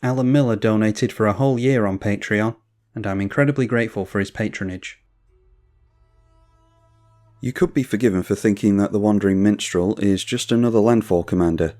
Alan Miller donated for a whole year on Patreon, and I'm incredibly grateful for his patronage. You could be forgiven for thinking that the Wandering Minstrel is just another Landfall commander,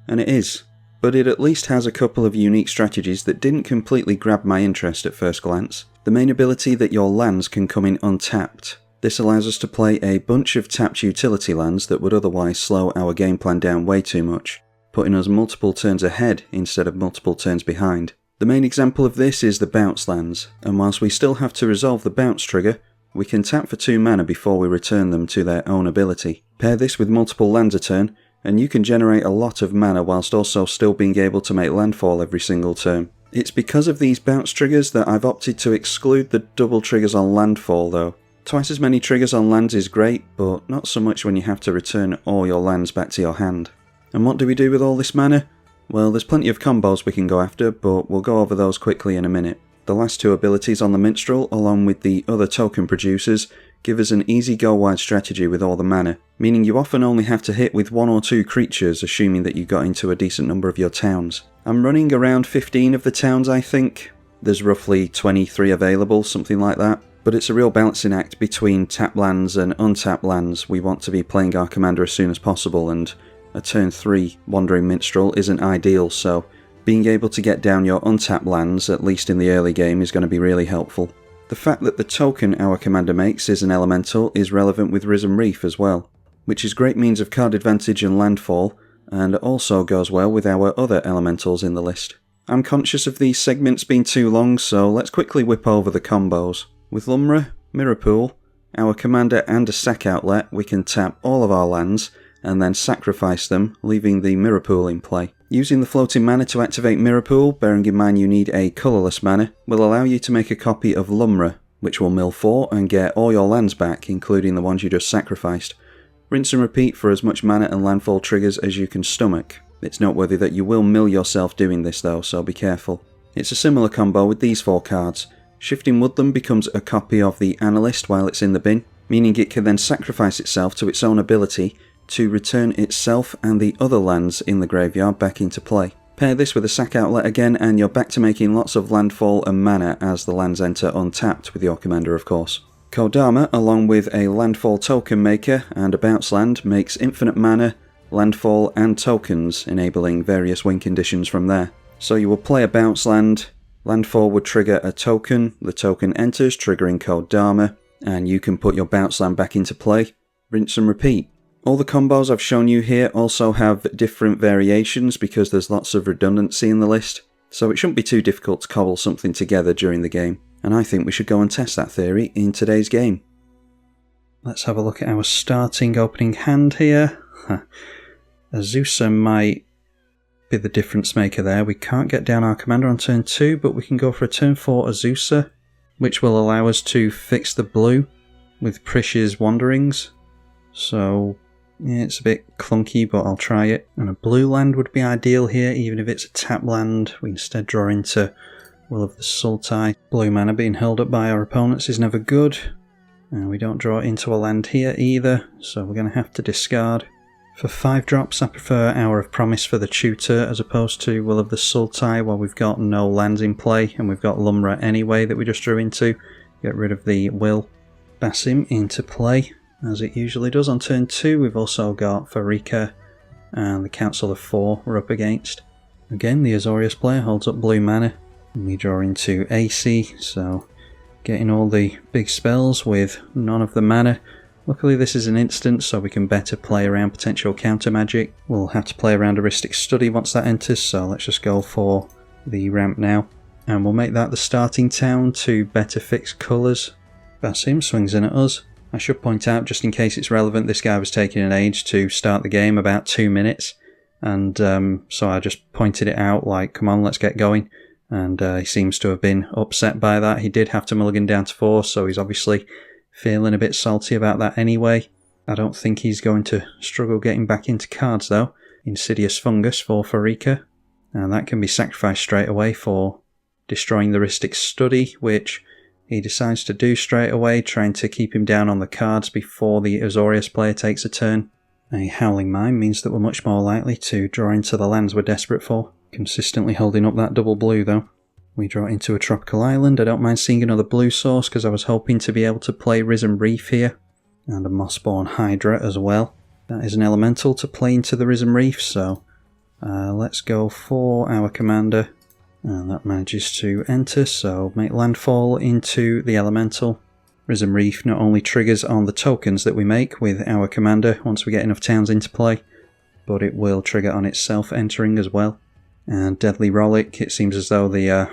and it is, but it at least has a couple of unique strategies that didn't completely grab my interest at first glance. The main ability that your lands can come in untapped. This allows us to play a bunch of tapped utility lands that would otherwise slow our game plan down way too much, putting us multiple turns ahead instead of multiple turns behind. The main example of this is the bounce lands, and whilst we still have to resolve the bounce trigger, we can tap for 2 mana before we return them to their own ability. Pair this with multiple lands a turn, and you can generate a lot of mana whilst also still being able to make landfall every single turn. It's because of these bounce triggers that I've opted to exclude the double triggers on landfall though. Twice as many triggers on lands is great, but not so much when you have to return all your lands back to your hand. And what do we do with all this mana? Well, there's plenty of combos we can go after, but we'll go over those quickly in a minute. The last 2 abilities on the Minstrel, along with the other token producers, give us an easy go-wide strategy with all the mana, meaning you often only have to hit with 1 or 2 creatures, assuming that you got into a decent number of your towns. I'm running around 15 of the towns, I think. There's roughly 23 available, something like that. But it's a real balancing act between tap lands and untapped lands. We want to be playing our commander as soon as possible, and a turn 3 Wandering Minstrel isn't ideal, so being able to get down your untapped lands, at least in the early game, is going to be really helpful. The fact that the token our commander makes is an elemental is relevant with Risen Reef as well, which is great means of card advantage and landfall, and also goes well with our other elementals in the list. I'm conscious of these segments being too long, so let's quickly whip over the combos. With Lumra, Mirror Pool, our commander and a sack outlet, we can tap all of our lands and then sacrifice them, leaving the Mirror Pool in play. Using the floating mana to activate Mirror Pool, bearing in mind you need a colourless mana, will allow you to make a copy of Lumra, which will mill 4 and get all your lands back, including the ones you just sacrificed. Rinse and repeat for as much mana and landfall triggers as you can stomach. It's noteworthy that you will mill yourself doing this though, so be careful. It's a similar combo with these 4 cards. Shifting Woodland becomes a copy of the Analyst while it's in the bin, meaning it can then sacrifice itself to its own ability to return itself and the other lands in the graveyard back into play. Pair this with a sack outlet again and you're back to making lots of landfall and mana as the lands enter untapped with your commander of course. Kodama, along with a landfall token maker and a bounce land, makes infinite mana, landfall and tokens, enabling various win conditions from there. So you will play a bounce land, landfall would trigger a token, the token enters triggering Kodama, and you can put your bounce land back into play, rinse and repeat. All the combos I've shown you here also have different variations because there's lots of redundancy in the list, so it shouldn't be too difficult to cobble something together during the game, and I think we should go and test that theory in today's game. Let's have a look at our starting opening hand here. Azusa might be the difference maker there. We can't get down our commander on turn 2, but we can go for a turn 4 Azusa, which will allow us to fix the blue with Prish's Wanderings. So yeah, it's a bit clunky, but I'll try it. And a blue land would be ideal here, even if it's a tap land. We instead draw into Will of the Sultai. Blue mana being held up by our opponents is never good. And we don't draw into a land here either, so we're going to have to discard. For 5 drops, I prefer Hour of Promise for the tutor as opposed to Will of the Sultai, while we've got no lands in play, and we've got Lumra anyway that we just drew into. Get rid of the Will. Basim into play, as it usually does on turn 2. We've also got Farika and the Council of 4 we're up against. Again, the Azorius player holds up blue mana, and we draw into AC, so getting all the big spells with none of the mana. Luckily this is an instant, so we can better play around potential counter magic. We'll have to play around Heuristic Study once that enters, so let's just go for the ramp now. And we'll make that the starting town to better fix colours. Basim swings in at us. I should point out, just in case it's relevant, this guy was taking an age to start the game, about 2 minutes. And so I just pointed it out like, come on, let's get going. And he seems to have been upset by that. He did have to mulligan down to 4, so he's obviously feeling a bit salty about that anyway. I don't think he's going to struggle getting back into cards though. Insidious Fungus for Farika, and that can be sacrificed straight away for destroying the Heuristic Study, which he decides to do straight away, trying to keep him down on the cards before the Azorius player takes a turn. A Howling Mine means that we're much more likely to draw into the lands we're desperate for. Consistently holding up that double blue though. We draw into a tropical island. I don't mind seeing another blue source because I was hoping to be able to play Risen Reef here. And a Mossborn Hydra as well. That is an elemental to play into the Risen Reef, so let's go for our commander. And that manages to enter, so make landfall into the elemental. Risen Reef not only triggers on the tokens that we make with our commander once we get enough towns into play, but it will trigger on itself entering as well. And Deadly Rollick, it seems as though the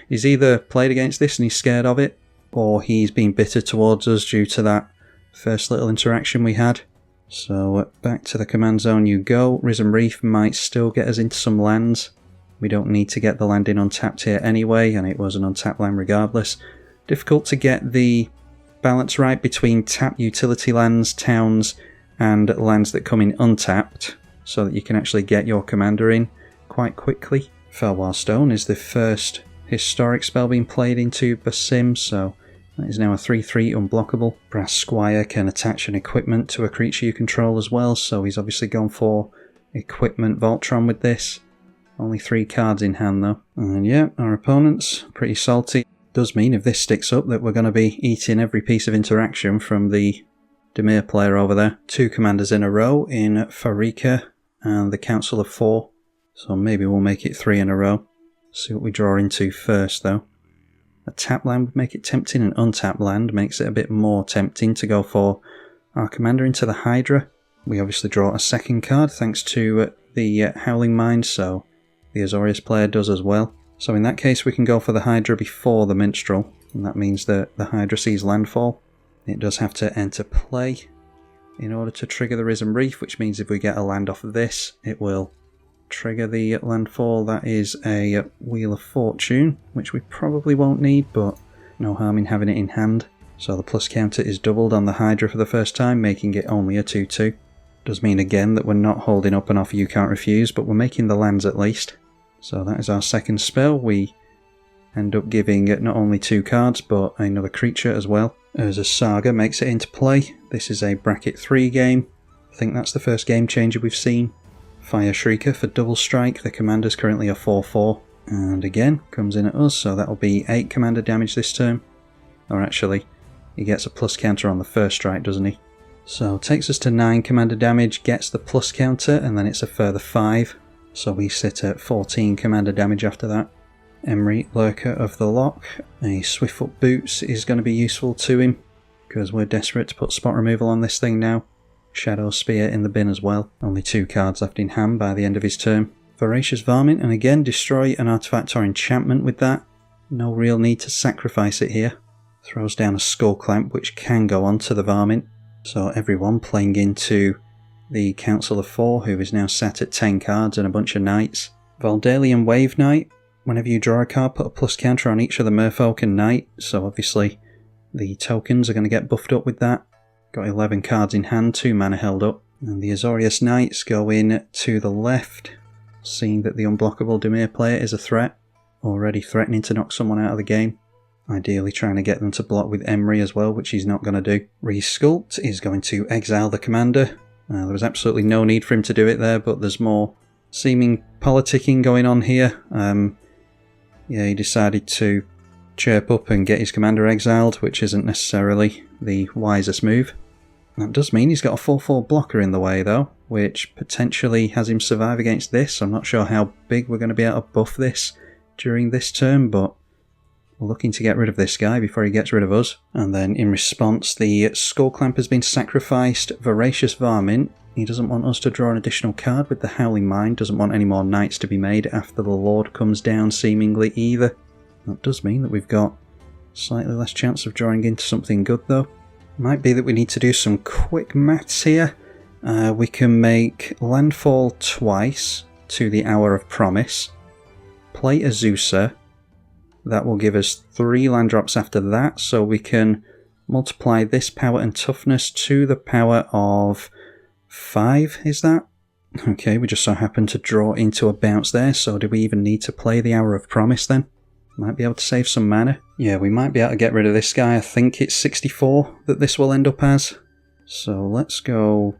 he's either played against this and he's scared of it, or he's been bitter towards us due to that first little interaction we had. So back to the command zone you go. Risen Reef might still get us into some lands. We don't need to get the land in untapped here anyway, and it was an untapped land regardless. Difficult to get the balance right between tap utility lands, towns, and lands that come in untapped, so that you can actually get your commander in quite quickly. Felwar Stone is the first historic spell being played into Basim, so that is now a 3/3 unblockable. Brass Squire can attach an equipment to a creature you control as well, so he's obviously gone for equipment Voltron with this. Only 3 cards in hand though. And yeah, our opponent's pretty salty. Does mean if this sticks up that we're going to be eating every piece of interaction from the Dimir player over there. 2 commanders in a row in Farika and the Council of 4. So maybe we'll make it 3 in a row. See what we draw into first though. A tap land would make it tempting, an untapped land makes it a bit more tempting to go for our commander into the Hydra. We obviously draw a second card thanks to the Howling Mine, so the Azorius player does as well. So in that case we can go for the Hydra before the Minstrel, and that means that the Hydra sees landfall. It does have to enter play in order to trigger the Risen Reef, which means if we get a land off of this, it will trigger the landfall. That is a Wheel of Fortune, which we probably won't need, but no harm in having it in hand. So the plus counter is doubled on the Hydra for the first time, making it only a 2/2. Does mean again that we're not holding up an offer you can't refuse, but we're making the lands at least. So that is our second spell. We end up giving not only 2 cards, but another creature as well. As a Saga makes it into play. This is a bracket 3 game. I think that's the first game changer we've seen. Fire Shrieker for double strike. The commander's currently a 4/4. And again, comes in at us, so that'll be 8 commander damage this turn. Or actually, he gets a plus counter on the first strike, doesn't he? So takes us to 9 commander damage, gets the plus counter, and then it's a further 5. So we sit at 14 commander damage after that. Emery, Lurker of the Lock. A Swiftfoot Boots is going to be useful to him, because we're desperate to put spot removal on this thing now. Shadow Spear in the bin as well. Only 2 cards left in hand by the end of his turn. Voracious Varmint, and again destroy an artifact or enchantment with that. No real need to sacrifice it here. Throws down a Skull Clamp which can go on to the Varmint. So everyone playing into the Council of 4, who is now sat at 10 cards and a bunch of knights. Valdalian Wave Knight. Whenever you draw a card, put a plus counter on each of the Merfolk and Knight. So obviously the tokens are going to get buffed up with that. Got 11 cards in hand, 2 mana held up. And the Azorius Knights go in to the left, seeing that the unblockable Dimir player is a threat. Already threatening to knock someone out of the game. Ideally trying to get them to block with Emery as well, which he's not going to do. Resculpt is going to exile the commander. There was absolutely no need for him to do it there, but there's more seeming politicking going on here. Yeah, he decided to chirp up and get his commander exiled, which isn't necessarily the wisest move. That does mean he's got a 4/4 blocker in the way though, which potentially has him survive against this. I'm not sure how big we're going to be able to buff this during this turn, but we're looking to get rid of this guy before he gets rid of us. And then in response, the Skull Clamp has been sacrificed. Voracious Varmint, he doesn't want us to draw an additional card with the Howling Mine, doesn't want any more knights to be made after the Lord comes down seemingly either. That does mean that we've got slightly less chance of drawing into something good though. Might be that we need to do some quick maths here. We can make landfall twice to the Hour of Promise, play Azusa. That will give us 3 land drops after that, so we can multiply this power and toughness to the power of 5, is that? Okay, we just so happen to draw into a bounce there, so do we even need to play the Hour of Promise then? Might be able to save some mana. Yeah, we might be able to get rid of this guy. I think it's 64 that this will end up as. So let's go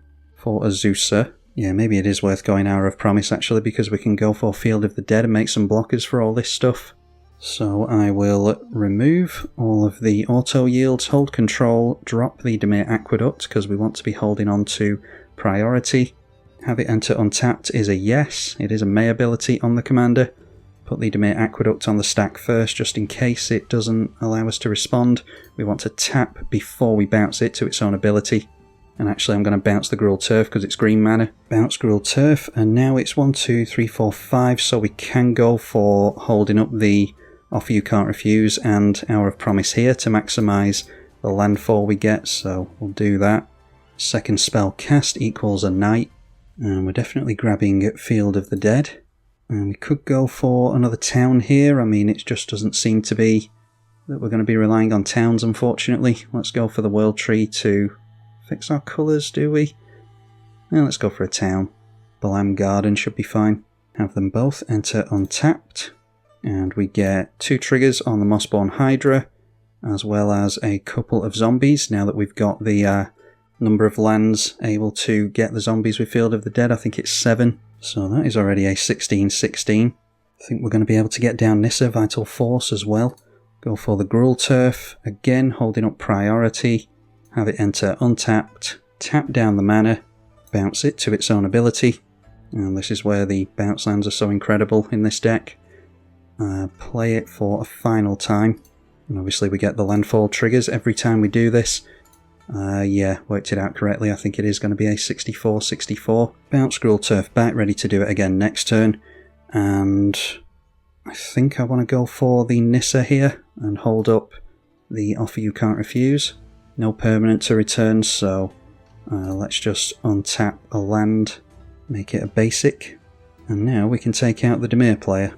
for Azusa. Yeah, maybe it is worth going Hour of Promise actually, because we can go for Field of the Dead and make some blockers for all this stuff. So I will remove all of the auto yields, hold control, drop the Dimir Aqueduct because we want to be holding on to priority. Have it enter untapped is a yes. It is a May ability on the commander. Put the Dimir Aqueduct on the stack first just in case it doesn't allow us to respond. We want to tap before we bounce it to its own ability. And actually I'm going to bounce the Gruul Turf because it's green mana. Bounce Gruul Turf, and now it's 1, 2, 3, 4, 5, so we can go for holding up the Offer You Can't Refuse and Hour of Promise here to maximise the landfall we get, so we'll do that. Second spell cast equals a Knight, and we're definitely grabbing Field of the Dead. And we could go for another town here. I mean, it just doesn't seem to be that we're going to be relying on towns, unfortunately. Let's go for the World Tree to fix our colours, do we? Yeah, let's go for a town. Balam Garden should be fine. Have them both enter untapped. And we get 2 triggers on the Mossborn Hydra, as well as a couple of zombies. Now that we've got the number of lands able to get the zombies with Field of the Dead, I think it's 7. So that is already a 16-16. I think we're going to be able to get down Nissa, Vital Force as well. Go for the Gruul Turf, again holding up priority. Have it enter untapped, tap down the mana, bounce it to its own ability. And this is where the bounce lands are so incredible in this deck. Play it for a final time. And obviously we get the landfall triggers every time we do this. Yeah, worked it out correctly. I think it is going to be a 64-64. Bounce Gruul Turf back, ready to do it again next turn. And I think I want to go for the Nissa here and hold up the Offer You Can't Refuse. No permanent to return, so let's just untap a land, make it a basic. And now we can take out the Dimir player,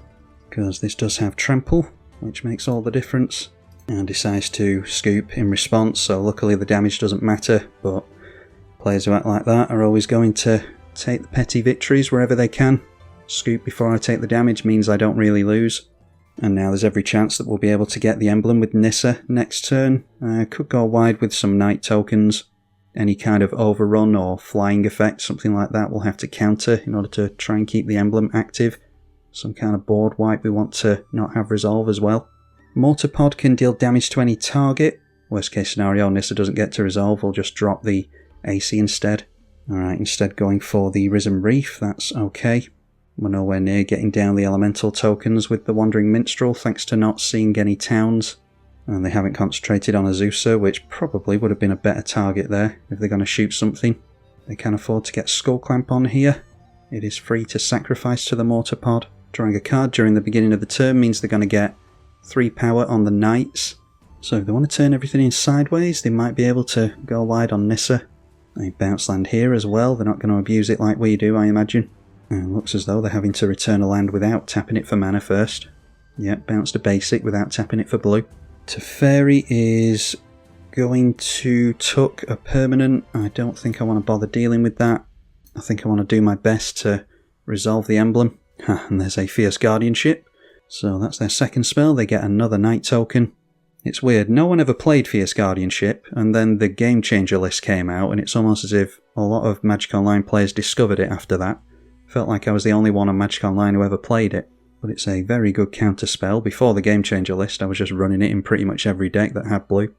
because this does have trample, which makes all the difference. And decides to scoop in response, so luckily the damage doesn't matter, but players who act like that are always going to take the petty victories wherever they can. Scoop before I take the damage means I don't really lose. And now there's every chance that we'll be able to get the emblem with Nissa next turn. Could go wide with some Knight tokens. Any kind of overrun or flying effect, something like that, we'll have to counter in order to try and keep the emblem active. Some kind of board wipe we want to not have resolve as well. Mortarpod can deal damage to any target. Worst case scenario, Nissa doesn't get to resolve, we'll just drop the AC instead. Alright, instead going for the Risen Reef, that's okay. We're nowhere near getting down the elemental tokens with the Wandering Minstrel, thanks to not seeing any towns. And they haven't concentrated on Azusa, which probably would have been a better target there if they're going to shoot something. They can afford to get Skullclamp on here. It is free to sacrifice to the Mortarpod. Drawing a card during the beginning of the turn means they're going to get 3 power on the Knights. So if they want to turn everything in sideways, they might be able to go wide on Nissa. They bounce land here as well, they're not going to abuse it like we do, I imagine. And looks as though they're having to return a land without tapping it for mana first. Yep, bounced a basic without tapping it for blue. Teferi is going to tuck a permanent. I don't think I want to bother dealing with that. I think I want to do my best to resolve the emblem. And there's a Fierce Guardianship. So that's their second spell, they get another Knight token. It's weird, no one ever played Fierce Guardianship, and then the Game Changer list came out, and it's almost as if a lot of Magic Online players discovered it after that. Felt like I was the only one on Magic Online who ever played it. But it's a very good counter spell. Before the Game Changer list, I was just running it in pretty much every deck that had blue.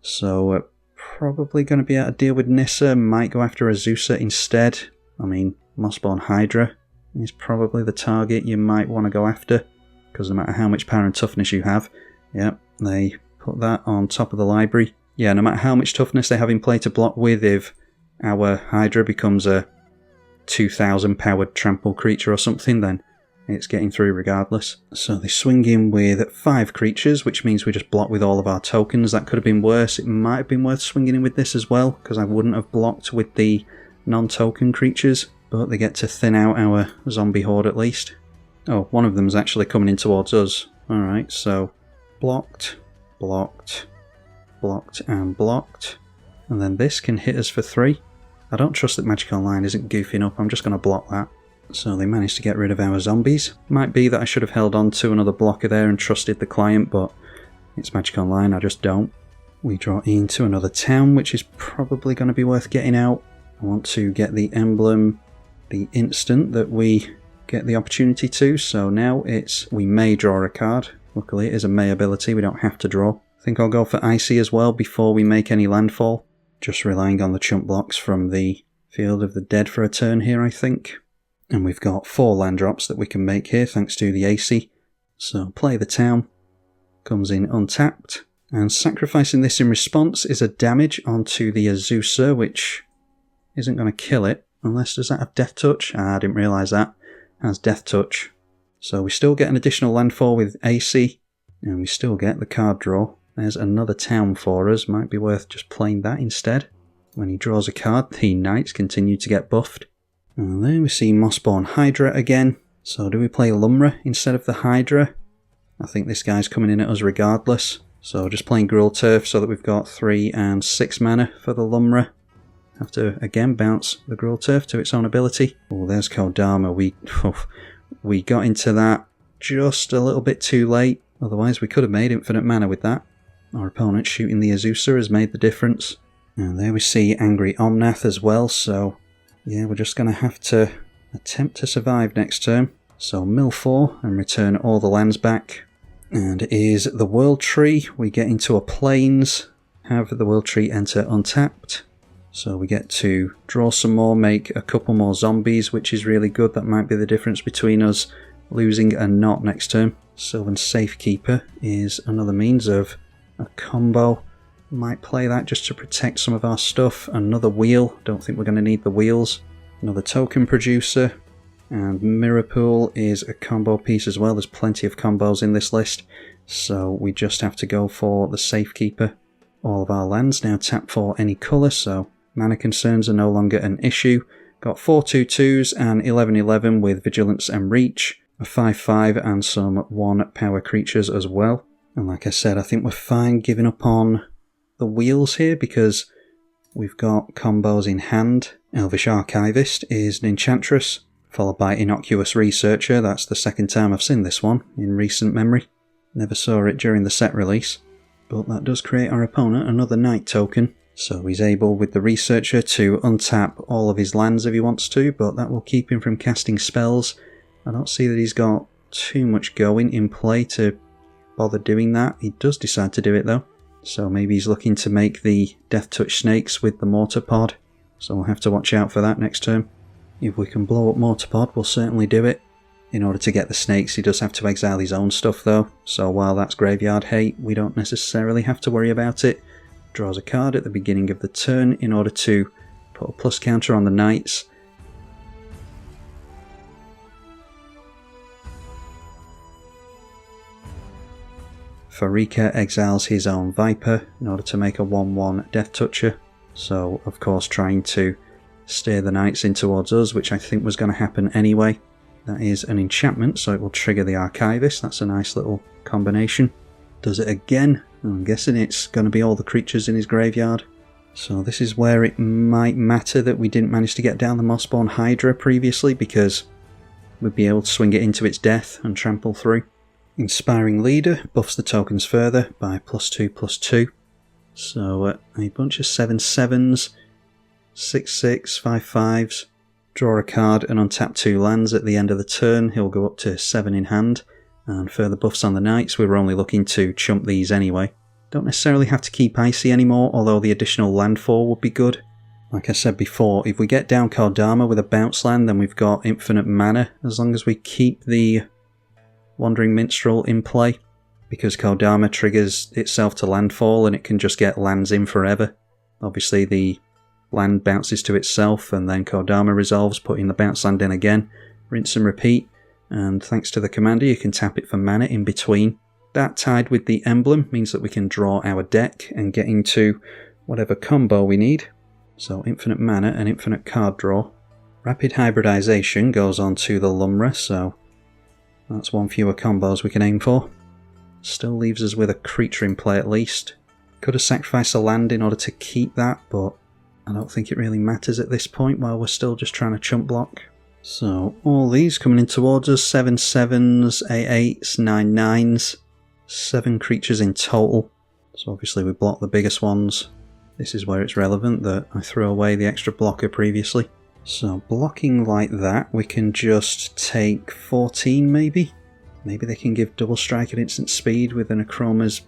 So probably going to be able to deal with Nissa, might go after Azusa instead. I mean, Mossborn Hydra is probably the target you might want to go after, because no matter how much power and toughness you have, yep, they put that on top of the library. Yeah, no matter how much toughness they have in play to block with, if our Hydra becomes a 2000 powered trample creature or something, then it's getting through regardless. So they swing in with 5 creatures, which means we just block with all of our tokens. That could have been worse. It might have been worth swinging in with this as well, because I wouldn't have blocked with the non-token creatures. But they get to thin out our zombie horde at least. Oh, one of them's actually coming in towards us. Alright, so blocked, blocked, blocked and blocked. And then this can hit us for 3. I don't trust that Magic Online isn't goofing up, I'm just going to block that. So they managed to get rid of our zombies. Might be that I should have held on to another blocker there and trusted the client, but it's Magic Online, I just don't. We draw into another town, which is probably going to be worth getting out. I want to get the emblem the instant that we get the opportunity to, so now we may draw a card. Luckily it is a may ability, we don't have to draw. I think I'll go for Icy as well before we make any landfall. Just relying on the chump blocks from the Field of the Dead for a turn here, I think. And we've got 4 land drops that we can make here thanks to the AC. So play the town, comes in untapped, and sacrificing this in response is a damage onto the Azusa, which isn't going to kill it, unless does that have Death Touch? I didn't realise that. It has Death Touch. So we still get an additional landfall with AC, and we still get the card draw. There's another town for us, might be worth just playing that instead. When he draws a card, the knights continue to get buffed. And then we see Mossborn Hydra again. So do we play Lumra instead of the Hydra? I think this guy's coming in at us regardless. So just playing Gruul Turf so that we've got 3 and 6 mana for the Lumra. Have to again bounce the Gruul Turf to its own ability. Oh, there's Kodama. We got into that just a little bit too late. Otherwise we could have made infinite mana with that. Our opponent shooting the Azusa has made the difference. And there we see Angry Omnath as well, so yeah, we're just going to have to attempt to survive next turn. So mill 4 and return all the lands back. And is the World Tree. We get into a Plains, have the World Tree enter untapped. So we get to draw some more, make a couple more zombies, which is really good. That might be the difference between us losing and not next turn. Sylvan Safekeeper is another means of a combo. Might play that just to protect some of our stuff. Another wheel. Don't think we're going to need the wheels. Another token producer. And Mirror Pool is a combo piece as well. There's plenty of combos in this list. So we just have to go for the Safekeeper. All of our lands now tap for any colour, so mana concerns are no longer an issue. Got 4 2/2s and 11/11 with Vigilance and Reach. A 5/5 and some 1 power creatures as well. And like I said, I think we're fine giving up on the wheels here because we've got combos in hand. Elvish Archivist is an Enchantress, followed by Innocuous Researcher. That's the second time I've seen this one in recent memory. Never saw it during the set release. But that does create our opponent another Knight token. So he's able with the Researcher to untap all of his lands if he wants to, but that will keep him from casting spells. I don't see that he's got too much going in play to bother doing that. He does decide to do it though. So maybe he's looking to make the Death Touch snakes with the Mortar Pod. So we'll have to watch out for that next turn. If we can blow up Mortar Pod, we'll certainly do it. In order to get the snakes, he does have to exile his own stuff though. So while that's graveyard hate, we don't necessarily have to worry about it. Draws a card at the beginning of the turn in order to put a plus counter on the knights. Farika exiles his own Viper in order to make a 1/1 Death Toucher. So of course trying to steer the knights in towards us, which I think was going to happen anyway. That is an enchantment, so it will trigger the Archivist. That's a nice little combination. Does it again. I'm guessing it's going to be all the creatures in his graveyard. So this is where it might matter that we didn't manage to get down the Mossborn Hydra previously, because we'd be able to swing it into its death and trample through. Inspiring Leader buffs the tokens further by +2/+2. So a bunch of 7/7s, 6/6, 5/5s. Draw a card and untap 2 lands at the end of the turn. He'll go up to 7 in hand. And further buffs on the knights. We were only looking to chump these anyway. Don't necessarily have to keep Icy anymore, although the additional landfall would be good. Like I said before, if we get down Kodama with a bounce land, then we've got infinite mana, as long as we keep the Wandering Minstrel in play, because Kodama triggers itself to landfall and it can just get lands in forever. Obviously the land bounces to itself and then Kodama resolves, putting the bounce land in again, rinse and repeat. And thanks to the commander you can tap it for mana in between. That tied with the emblem means that we can draw our deck and get into whatever combo we need. So infinite mana and infinite card draw. Rapid hybridization goes on to the Lumra, so that's 1 fewer combos we can aim for. Still leaves us with a creature in play at least. Could have sacrificed a land in order to keep that, but I don't think it really matters at this point while we're still just trying to chump block. So all these coming in towards us, 7/7s, 8/8s, 9/9s, 7 creatures in total. So obviously we block the biggest ones. this is where it's relevant that I threw away the extra blocker previously. So blocking like that, we can just take 14 maybe? Maybe they can give double strike at instant speed with an Akroma's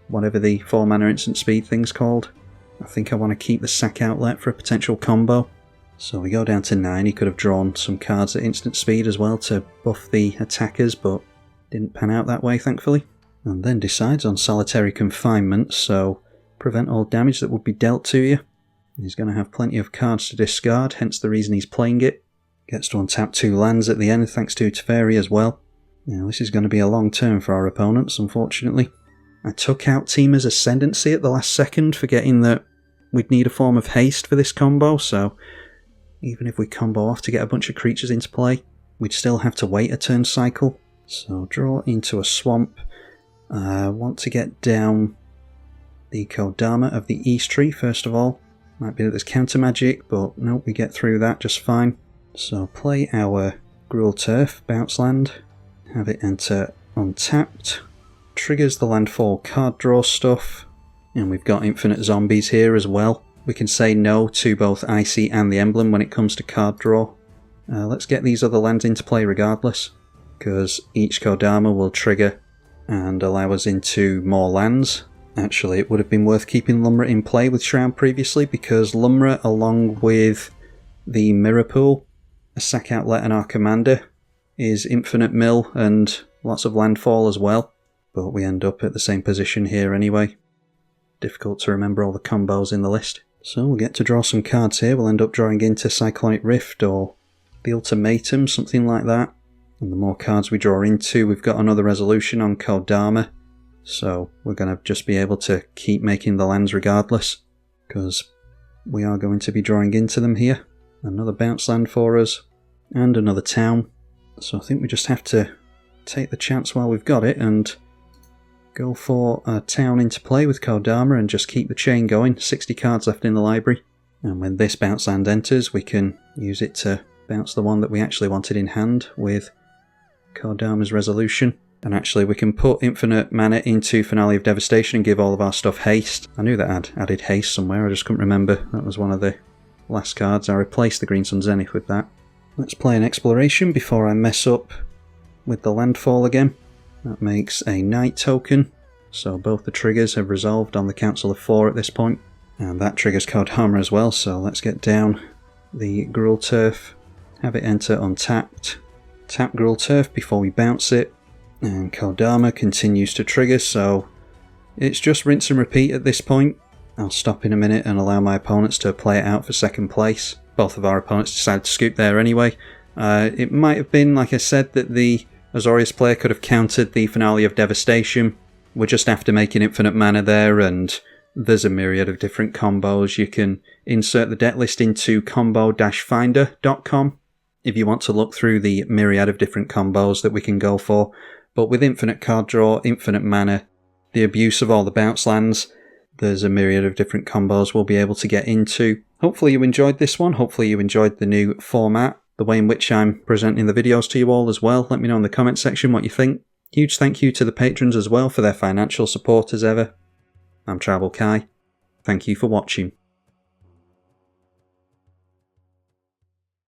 whatever the 4 mana instant speed thing's called. I think I want to keep the sack outlet for a potential combo. So we go down to 9, he could have drawn some cards at instant speed as well to buff the attackers, but didn't pan out that way thankfully. And then decides on solitary confinement, so prevent all damage that would be dealt to you. He's going to have plenty of cards to discard, hence the reason he's playing it. Gets to untap 2 lands at the end thanks to Teferi as well. Now this is going to be a long turn for our opponents, unfortunately. I took out Teamer's Ascendancy at the last second, forgetting that we'd need a form of haste for this combo, so even if we combo off to get a bunch of creatures into play, we'd still have to wait a turn cycle. So draw into a swamp. Want to get down the Kodama of the East Tree first of all. Might be that there's counter magic, but nope, we get through that just fine. So play our Gruul Turf, bounce land, have it enter untapped. Triggers the landfall card draw stuff, and we've got infinite zombies here as well. We can say no to both Icy and the Emblem when it comes to card draw. Let's get these other lands into play regardless, because each Kodama will trigger and allow us into more lands. Actually, it would have been worth keeping Lumra in play with Shroud previously, because Lumra, along with the Mirror Pool, a sack outlet and our commander, is infinite mill and lots of landfall as well. But we end up at the same position here anyway. Difficult to remember all the combos in the list. So we'll get to draw some cards here. We'll end up drawing into Cyclonic Rift or the Ultimatum, something like that. And the more cards we draw into, we've got another resolution on Kodama. So we're going to just be able to keep making the lands regardless, because we are going to be drawing into them here. Another bounce land for us, and another town. So I think we just have to take the chance while we've got it and go for a town into play with Kodama and just keep the chain going. 60 cards left in the library. And when this bounce land enters, we can use it to bounce the one that we actually wanted in hand with Kodama's resolution. And actually we can put infinite mana into Finale of Devastation and give all of our stuff haste. I knew that I'd added haste somewhere, I just couldn't remember. That was one of the last cards. I replaced the Green Sun Zenith with that. Let's play an Exploration before I mess up with the Landfall again. That makes a Night token, so both the triggers have resolved on the Council of 4 at this point. And that triggers Kodama as well, so let's get down the Gruul Turf, have it enter untapped. Tap Gruul Turf before we bounce it, and Kodama continues to trigger, so it's just rinse and repeat at this point. I'll stop in a minute and allow my opponents to play it out for second place. Both of our opponents decided to scoop there anyway. It might have been, like I said, that the Azorius player could have countered the Finale of Devastation. We're just after making infinite mana there, and there's a myriad of different combos. You can insert the deck list into combo-finder.com if you want to look through the myriad of different combos that we can go for. But with infinite card draw, infinite mana, the abuse of all the bounce lands, there's a myriad of different combos we'll be able to get into. Hopefully you enjoyed this one. Hopefully you enjoyed the new format, the way in which I'm presenting the videos to you all as well. Let me know in the comment section what you think. Huge thank you to the patrons as well for their financial support as ever. I'm tribalkai. Thank you for watching.